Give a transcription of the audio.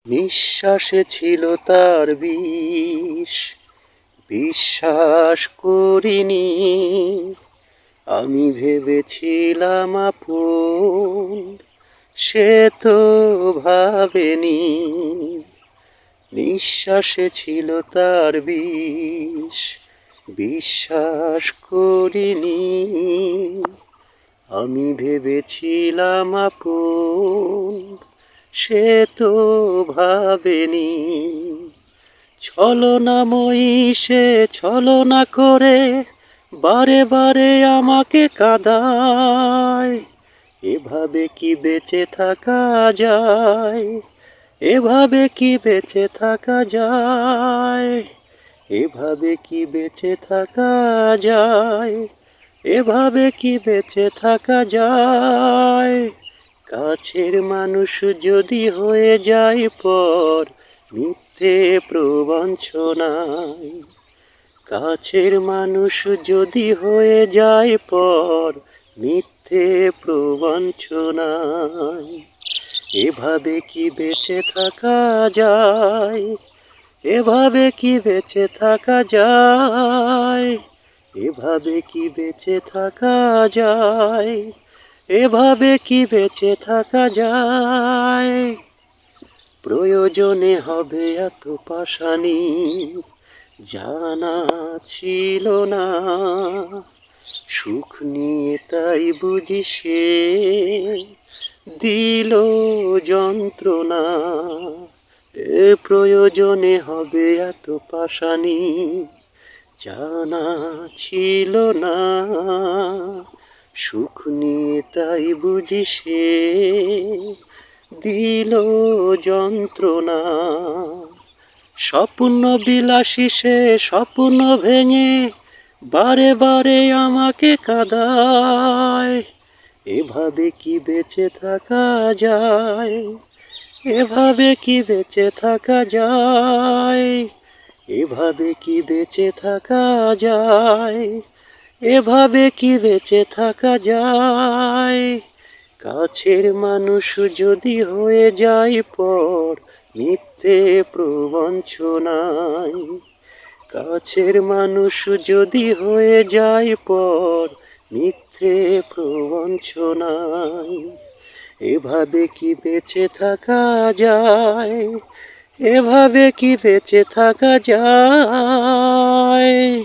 নিঃশ্বাসে ছিল তার বিষ, বিশ্বাস করিনি। আমি ভেবেছিলাম আপন, সে তো ভাবেনি। নিঃশ্বাসে ছিল তার বিষ, বিশ্বাস করিনি। আমি ভেবেছিলাম আপন, সে তো ভাবেনি। ছলনাময়ী সে ছলনা করে বারে বারে আমাকে কাঁদায়। এভাবে কি বেঁচে থাকা যায়? এভাবে কি বেঁচে থাকা যায়? এভাবে কি বেঁচে থাকা যায়? এভাবে কি বেঁচে থাকা যায়? কাছের মানুষ যদি হয়ে যায় পর, মিথ্যে প্রবঞ্চনায়। কাছের মানুষ যদি হয়ে যায় পর, মিথ্যে প্রবঞ্চনায়। এভাবে কি বেঁচে থাকা যায়? এভাবে কি বেঁচে থাকা যায়? এভাবে কি বেঁচে থাকা যায়? এভাবে কি বেঁচে থাকা যায়? প্রয়োজনে হবে এত পাশানি, জানা ছিল না। সুখ নিয়ে তাই বুঝি সে দিল যন্ত্রণা। প্রয়োজনে হবে এত পাশানি, জানা ছিল না। সুখ নিয়ে তাই বুঝি সে দিল যন্ত্রণা। স্বপ্ন বিলাসী সে স্বপ্ন ভেঙে বারে বারে আমাকে কাঁদায়। এভাবে কি বেঁচে থাকা যায়? এভাবে কি বেঁচে থাকা যায়? এভাবে কি বেঁচে থাকা যায়? এভাবে কি বেঁচে থাকা যায়? কাছের মানুষ যদি হয়ে যায় পর, মিথ্যে প্রবঞ্চনায়। কাছের মানুষ যদি হয়ে যায় পর, মিথ্যে প্রবঞ্চনায়। এভাবে কি বেঁচে থাকা যায়? এভাবে কি বেঁচে থাকা যায়?